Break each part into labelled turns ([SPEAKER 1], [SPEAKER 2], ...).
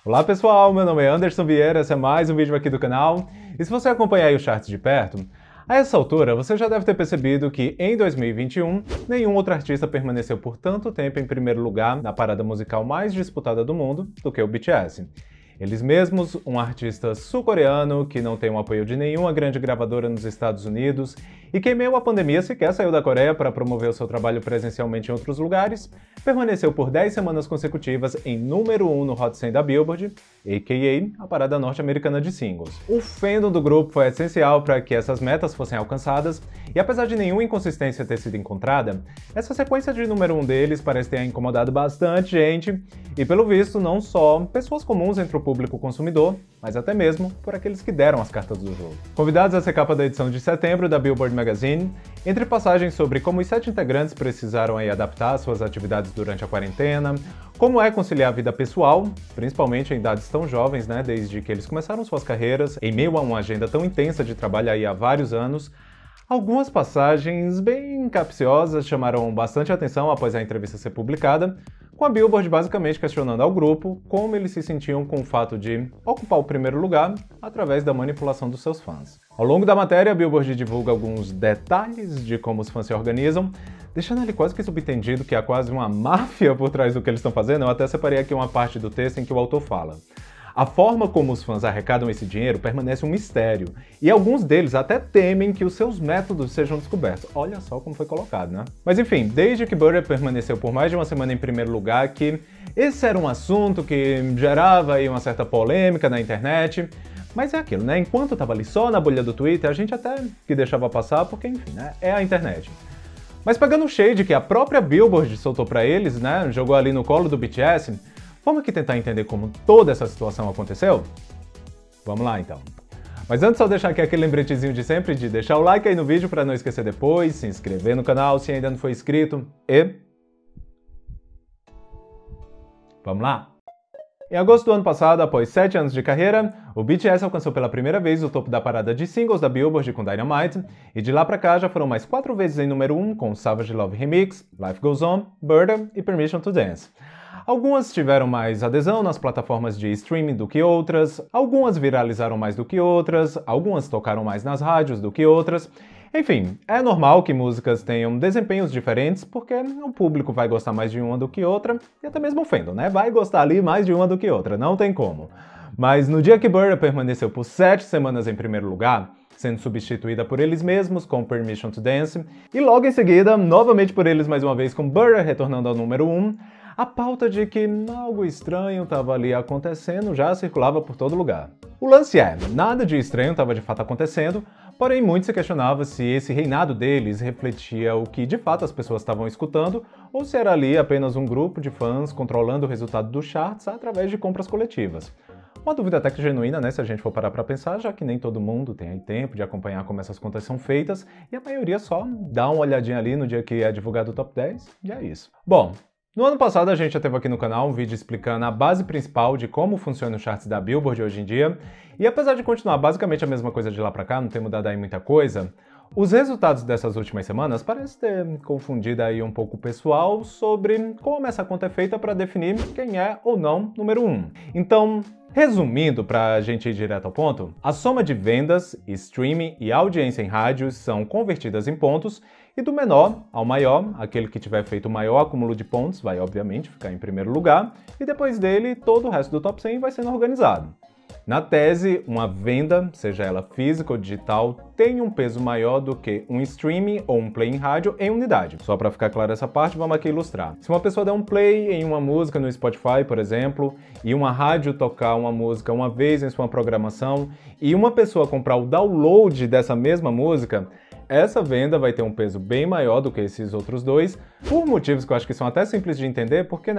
[SPEAKER 1] Olá pessoal, meu nome é Anderson Vieira, esse é mais um vídeo aqui do canal. E se você acompanhar aí os charts de perto, a essa altura você já deve ter percebido que em 2021 nenhum outro artista permaneceu por tanto tempo em primeiro lugar na parada musical mais disputada do mundo do que o BTS. Eles mesmos, um artista sul-coreano que não tem o apoio de nenhuma grande gravadora nos Estados Unidos e que em meio à pandemia sequer saiu da Coreia para promover o seu trabalho presencialmente em outros lugares, permaneceu por 10 semanas consecutivas em número 1 no Hot 100 da Billboard, a.k.a. a parada norte-americana de singles. O fandom do grupo foi essencial para que essas metas fossem alcançadas, e apesar de nenhuma inconsistência ter sido encontrada, essa sequência de número 1 deles parece ter incomodado bastante gente, e pelo visto não só pessoas comuns entre o público consumidor, mas até mesmo por aqueles que deram as cartas do jogo. Convidados a ser capa da edição de setembro da Billboard Magazine, entre passagens sobre como os 7 integrantes precisaram adaptar suas atividades durante a quarentena, como é conciliar a vida pessoal, principalmente em idades tão jovens, desde que eles começaram suas carreiras, em meio a uma agenda tão intensa de trabalho há vários anos, algumas passagens bem capciosas chamaram bastante atenção após a entrevista ser publicada, com a Billboard basicamente questionando ao grupo como eles se sentiam com o fato de ocupar o primeiro lugar através da manipulação dos seus fãs. Ao longo da matéria, a Billboard divulga alguns detalhes de como os fãs se organizam, deixando ali quase que subentendido que há quase uma máfia por trás do que eles estão fazendo. Eu até separei aqui uma parte do texto em que o autor fala: a forma como os fãs arrecadam esse dinheiro permanece um mistério, e alguns deles até temem que os seus métodos sejam descobertos. Olha só como foi colocado, né? Mas enfim, desde que Butter permaneceu por mais de uma semana em primeiro lugar, que esse era um assunto que gerava aí uma certa polêmica na internet. Mas é aquilo, Enquanto tava ali só na bolha do Twitter, a gente até que deixava passar, porque enfim, é a internet. Mas pegando o shade que a própria Billboard soltou pra eles, jogou ali no colo do BTS, vamos aqui tentar entender como toda essa situação aconteceu? Vamos lá então. Mas antes só deixar aqui aquele lembretezinho de sempre de deixar o like aí no vídeo para não esquecer depois, se inscrever no canal se ainda não for inscrito e... vamos lá! Em agosto do ano passado, após 7 anos de carreira, o BTS alcançou pela primeira vez o topo da parada de singles da Billboard com Dynamite, e de lá pra cá já foram mais 4 vezes em número 1 com Savage Love Remix, Life Goes On, Burden e Permission to Dance. Algumas tiveram mais adesão nas plataformas de streaming do que outras, algumas viralizaram mais do que outras, algumas tocaram mais nas rádios do que outras. Enfim, é normal que músicas tenham desempenhos diferentes, porque o público vai gostar mais de uma do que outra, e até mesmo o fandom, vai gostar ali mais de uma do que outra, não tem como. Mas no dia que Burden permaneceu por 7 semanas em primeiro lugar, sendo substituída por eles mesmos com Permission to Dance, e logo em seguida, novamente por eles mais uma vez com Burden retornando ao número 1, a pauta de que algo estranho estava ali acontecendo já circulava por todo lugar. O lance é, nada de estranho estava de fato acontecendo, porém muito se questionava se esse reinado deles refletia o que de fato as pessoas estavam escutando, ou se era ali apenas um grupo de fãs controlando o resultado dos charts através de compras coletivas. Uma dúvida até que genuína, se a gente for parar pra pensar, já que nem todo mundo tem aí tempo de acompanhar como essas contas são feitas, e a maioria só dá uma olhadinha ali no dia que é divulgado o top 10, e é isso. Bom, no ano passado a gente já teve aqui no canal um vídeo explicando a base principal de como funciona os charts da Billboard hoje em dia, e apesar de continuar basicamente a mesma coisa de lá pra cá, não ter mudado aí muita coisa, os resultados dessas últimas semanas parecem ter confundido aí um pouco o pessoal sobre como essa conta é feita para definir quem é ou não número 1. Então, resumindo, para a gente ir direto ao ponto, a soma de vendas, streaming e audiência em rádios são convertidas em pontos, e do menor ao maior, aquele que tiver feito o maior acúmulo de pontos vai obviamente ficar em primeiro lugar, e depois dele todo o resto do top 100 vai sendo organizado. Na tese, uma venda, seja ela física ou digital, tem um peso maior do que um streaming ou um play em rádio em unidade. Só para ficar claro essa parte, vamos aqui ilustrar. Se uma pessoa der um play em uma música no Spotify, por exemplo, e uma rádio tocar uma música uma vez em sua programação, e uma pessoa comprar o download dessa mesma música, essa venda vai ter um peso bem maior do que esses outros dois, por motivos que eu acho que são até simples de entender, porque,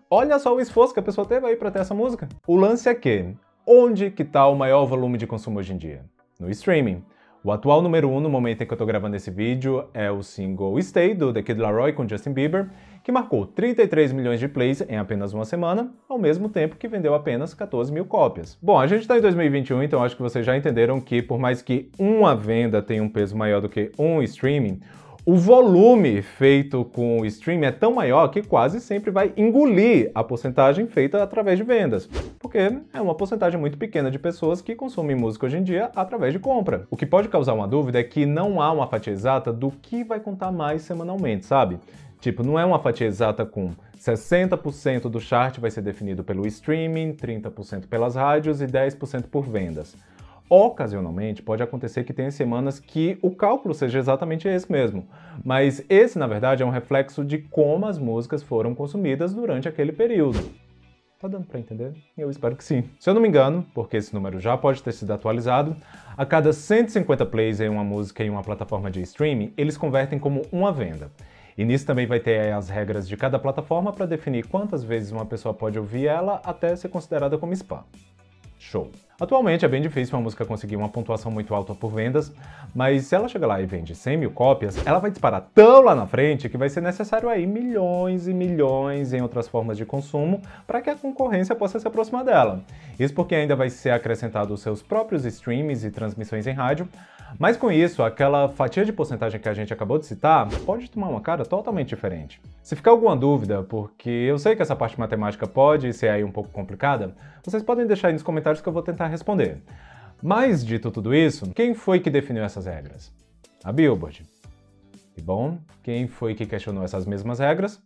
[SPEAKER 1] olha só o esforço que a pessoa teve aí para ter essa música. O lance é que, onde que está o maior volume de consumo hoje em dia? No streaming. O atual número 1 no momento em que eu estou gravando esse vídeo é o single Stay, do The Kid Laroi com Justin Bieber, que marcou 33 milhões de plays em apenas uma semana, ao mesmo tempo que vendeu apenas 14 mil cópias. Bom, a gente está em 2021, então acho que vocês já entenderam que por mais que uma venda tenha um peso maior do que um streaming, O volume feito com o streaming é tão maior que quase sempre vai engolir a porcentagem feita através de vendas, porque é uma porcentagem muito pequena de pessoas que consomem música hoje em dia através de compra. O que pode causar uma dúvida é que não há uma fatia exata do que vai contar mais semanalmente, sabe? Tipo, não é uma fatia exata com 60% do chart vai ser definido pelo streaming, 30% pelas rádios e 10% por vendas. Ocasionalmente, pode acontecer que tenha semanas que o cálculo seja exatamente esse mesmo, mas esse, na verdade, é um reflexo de como as músicas foram consumidas durante aquele período. Tá dando pra entender? Eu espero que sim. Se eu não me engano, porque esse número já pode ter sido atualizado, a cada 150 plays em uma música em uma plataforma de streaming, eles convertem como uma venda. E nisso também vai ter as regras de cada plataforma para definir quantas vezes uma pessoa pode ouvir ela até ser considerada como spam. Show! Atualmente é bem difícil uma música conseguir uma pontuação muito alta por vendas, mas se ela chega lá e vende 100 mil cópias, ela vai disparar tão lá na frente que vai ser necessário aí milhões e milhões em outras formas de consumo para que a concorrência possa se aproximar dela. Isso porque ainda vai ser acrescentado os seus próprios streams e transmissões em rádio, mas com isso, aquela fatia de porcentagem que a gente acabou de citar pode tomar uma cara totalmente diferente. Se ficar alguma dúvida, porque eu sei que essa parte matemática pode ser aí um pouco complicada, vocês podem deixar aí nos comentários que eu vou tentar responder. Mas, dito tudo isso, quem foi que definiu essas regras? A Billboard. E bom, quem foi que questionou essas mesmas regras?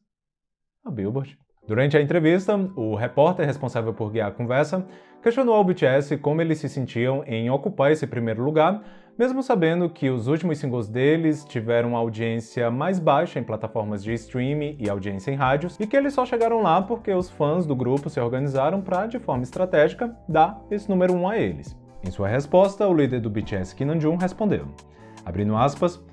[SPEAKER 1] A Billboard. Durante a entrevista, o repórter responsável por guiar a conversa questionou ao BTS como eles se sentiam em ocupar esse primeiro lugar, mesmo sabendo que os últimos singles deles tiveram uma audiência mais baixa em plataformas de streaming e audiência em rádios, e que eles só chegaram lá porque os fãs do grupo se organizaram para, de forma estratégica, dar esse número 1 a eles. Em sua resposta, o líder do BTS, Kim Namjoon, respondeu, abrindo aspas,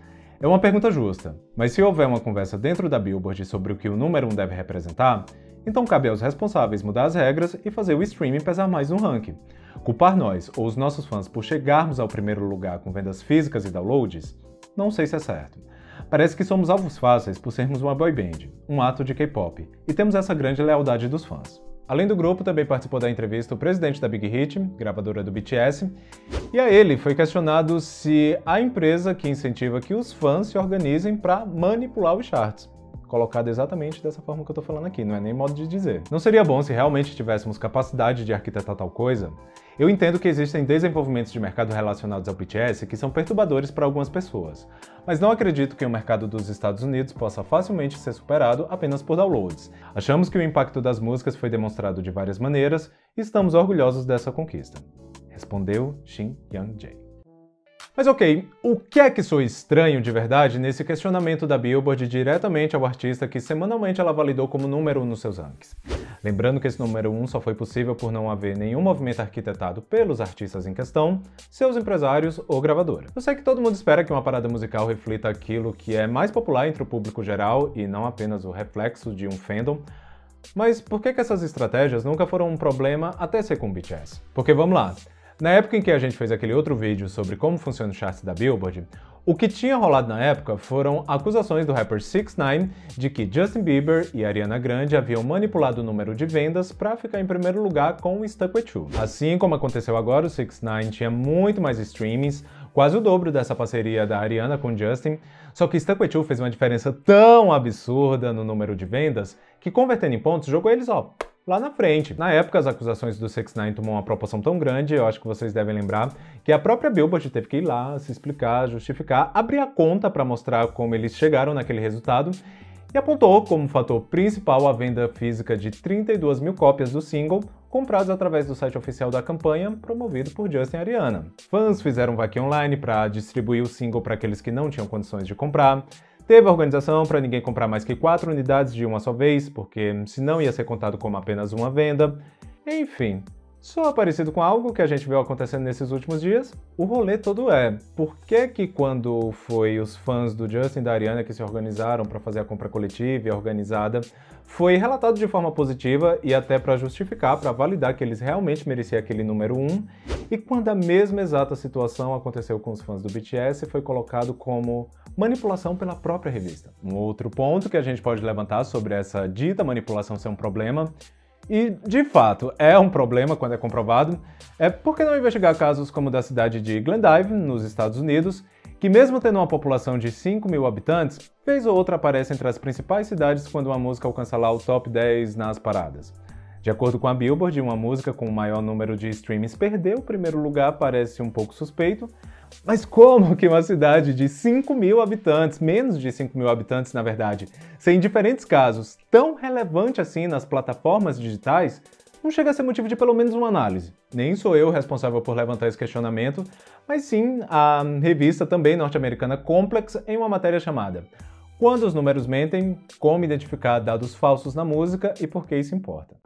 [SPEAKER 1] é uma pergunta justa, mas se houver uma conversa dentro da Billboard sobre o que o número 1 deve representar, então cabe aos responsáveis mudar as regras e fazer o streaming pesar mais no ranking. Culpar nós ou os nossos fãs por chegarmos ao primeiro lugar com vendas físicas e downloads? Não sei se é certo. Parece que somos alvos fáceis por sermos uma boy band, um ato de K-pop, e temos essa grande lealdade dos fãs. Além do grupo, também participou da entrevista o presidente da Big Hit, gravadora do BTS, e a ele foi questionado se a empresa que incentiva que os fãs se organizem para manipular os charts. Colocado exatamente dessa forma que eu tô falando aqui, não é nem modo de dizer. Não seria bom se realmente tivéssemos capacidade de arquitetar tal coisa? Eu entendo que existem desenvolvimentos de mercado relacionados ao BTS que são perturbadores para algumas pessoas, mas não acredito que o mercado dos Estados Unidos possa facilmente ser superado apenas por downloads. Achamos que o impacto das músicas foi demonstrado de várias maneiras e estamos orgulhosos dessa conquista. Respondeu Shin Young-jae. Mas ok, o que é que soa estranho de verdade nesse questionamento da Billboard diretamente ao artista que semanalmente ela validou como número 1 nos seus rankings? Lembrando que esse número 1 só foi possível por não haver nenhum movimento arquitetado pelos artistas em questão, seus empresários ou gravadora. Eu sei que todo mundo espera que uma parada musical reflita aquilo que é mais popular entre o público geral e não apenas o reflexo de um fandom, mas por que essas estratégias nunca foram um problema até ser com o BTS? Porque vamos lá. Na época em que a gente fez aquele outro vídeo sobre como funciona o chart da Billboard, o que tinha rolado na época foram acusações do rapper 6ix9ine de que Justin Bieber e Ariana Grande haviam manipulado o número de vendas para ficar em primeiro lugar com o Stuck With You. Assim como aconteceu agora, o 6ix9ine tinha muito mais streamings, quase o dobro dessa parceria da Ariana com Justin, só que Stuck With You fez uma diferença tão absurda no número de vendas que, convertendo em pontos, jogou eles, ó, lá na frente. Na época, as acusações do 6ix9ine tomou uma proporção tão grande, eu acho que vocês devem lembrar, que a própria Billboard teve que ir lá, se explicar, justificar, abrir a conta para mostrar como eles chegaram naquele resultado, e apontou como fator principal a venda física de 32 mil cópias do single, compradas através do site oficial da campanha, promovido por Justin e Ariana. Fãs fizeram vaquinha online para distribuir o single para aqueles que não tinham condições de comprar, teve organização para ninguém comprar mais que 4 unidades de uma só vez, porque senão ia ser contado como apenas uma venda. Enfim, soa parecido com algo que a gente viu acontecendo nesses últimos dias? O rolê todo é, por que quando foi os fãs do Justin e da Ariana que se organizaram para fazer a compra coletiva e organizada, foi relatado de forma positiva e até para justificar, para validar que eles realmente mereciam aquele número 1, e quando a mesma exata situação aconteceu com os fãs do BTS, foi colocado como manipulação pela própria revista. Um outro ponto que a gente pode levantar sobre essa dita manipulação ser um problema, E, de fato, é um problema quando é comprovado. Por que não investigar casos como o da cidade de Glendive, nos Estados Unidos, que mesmo tendo uma população de 5 mil habitantes, vez ou outra aparece entre as principais cidades quando uma música alcança lá o top 10 nas paradas. De acordo com a Billboard, uma música com o maior número de streamings perder o primeiro lugar parece um pouco suspeito, mas como que uma cidade de 5 mil habitantes, menos de 5 mil habitantes na verdade, ser em diferentes casos tão relevante assim nas plataformas digitais, não chega a ser motivo de pelo menos uma análise. Nem sou eu responsável por levantar esse questionamento, mas sim a revista também norte-americana Complex em uma matéria chamada Quando os números mentem, como identificar dados falsos na música e por que isso importa.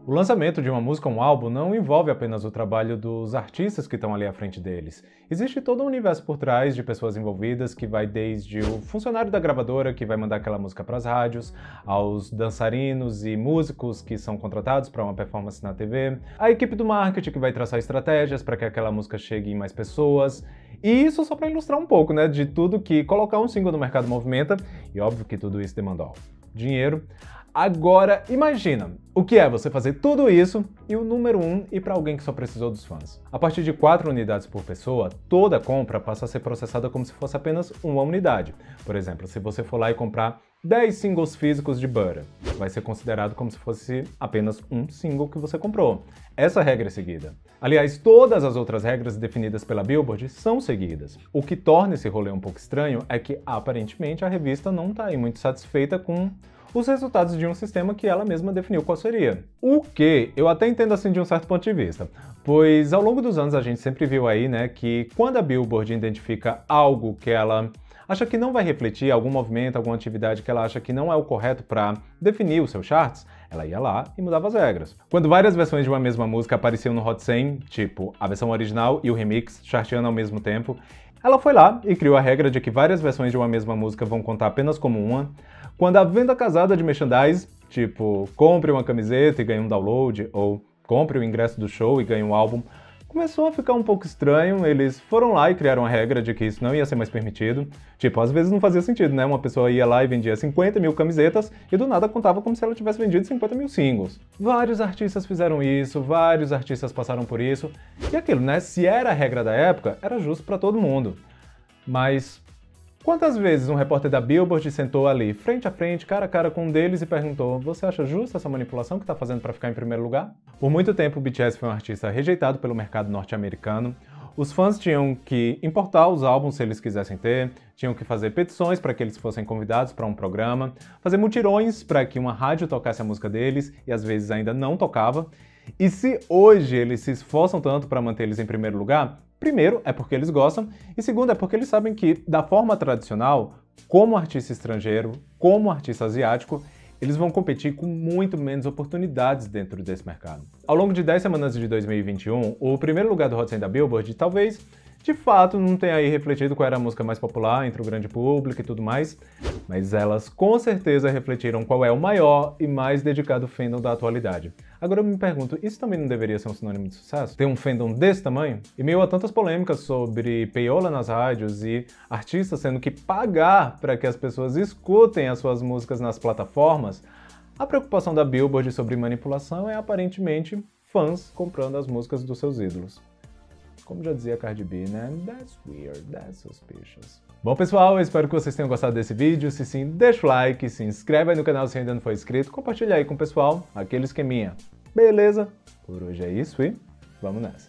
[SPEAKER 1] O lançamento de uma música ou um álbum não envolve apenas o trabalho dos artistas que estão ali à frente deles. Existe todo um universo por trás de pessoas envolvidas que vai desde o funcionário da gravadora que vai mandar aquela música para as rádios, aos dançarinos e músicos que são contratados para uma performance na TV, a equipe do marketing que vai traçar estratégias para que aquela música chegue em mais pessoas. E isso só para ilustrar um pouco, né, de tudo que colocar um single no mercado movimenta, e óbvio que tudo isso demanda dinheiro. Agora, imagina, o que é você fazer tudo isso e o número 1 ir para alguém que só precisou dos fãs. A partir de 4 unidades por pessoa, toda compra passa a ser processada como se fosse apenas uma unidade. Por exemplo, se você for lá e comprar 10 singles físicos de Butter, vai ser considerado como se fosse apenas um single que você comprou. Essa regra é seguida. Aliás, todas as outras regras definidas pela Billboard são seguidas. O que torna esse rolê um pouco estranho é que, aparentemente, a revista não está aí muito satisfeita com os resultados de um sistema que ela mesma definiu qual seria. O que eu até entendo assim de um certo ponto de vista, pois ao longo dos anos a gente sempre viu aí, né, que quando a Billboard identifica algo que ela acha que não vai refletir algum movimento, alguma atividade que ela acha que não é o correto para definir os seus charts, ela ia lá e mudava as regras. Quando várias versões de uma mesma música apareciam no Hot 100, tipo a versão original e o remix, charteando ao mesmo tempo, ela foi lá e criou a regra de que várias versões de uma mesma música vão contar apenas como uma. Quando a venda casada de merchandise, tipo compre uma camiseta e ganhe um download, ou compre o ingresso do show e ganhe um álbum, começou a ficar um pouco estranho. Eles foram lá e criaram a regra de que isso não ia ser mais permitido. Tipo, às vezes não fazia sentido, né? Uma pessoa ia lá e vendia 50 mil camisetas e do nada contava como se ela tivesse vendido 50 mil singles. Vários artistas fizeram isso, vários artistas passaram por isso. E aquilo, né? Se era a regra da época, era justo pra todo mundo. Mas quantas vezes um repórter da Billboard sentou ali, frente a frente, cara a cara com um deles e perguntou: você acha justa essa manipulação que tá fazendo para ficar em primeiro lugar? Por muito tempo o BTS foi um artista rejeitado pelo mercado norte-americano. Os fãs tinham que importar os álbuns se eles quisessem ter, tinham que fazer petições para que eles fossem convidados para um programa, fazer mutirões para que uma rádio tocasse a música deles e às vezes ainda não tocava. E se hoje eles se esforçam tanto para manter eles em primeiro lugar, primeiro, é porque eles gostam, e segundo, é porque eles sabem que, da forma tradicional, como artista estrangeiro, como artista asiático, eles vão competir com muito menos oportunidades dentro desse mercado. Ao longo de 10 semanas de 2021, o primeiro lugar do Hot 100 da Billboard talvez, de fato, não tenha aí refletido qual era a música mais popular entre o grande público e tudo mais, mas elas com certeza refletiram qual é o maior e mais dedicado fandom da atualidade. Agora eu me pergunto, isso também não deveria ser um sinônimo de sucesso? Ter um fandom desse tamanho? E meio a tantas polêmicas sobre payola nas rádios e artistas tendo que pagar para que as pessoas escutem as suas músicas nas plataformas, a preocupação da Billboard sobre manipulação é aparentemente fãs comprando as músicas dos seus ídolos. Como já dizia Cardi B, né? That's weird, that's suspicious. Bom, pessoal, eu espero que vocês tenham gostado desse vídeo. Se sim, deixa o like, se inscreve aí no canal se ainda não for inscrito, compartilha aí com o pessoal, aquele esqueminha. Beleza? Por hoje é isso e vamos nessa.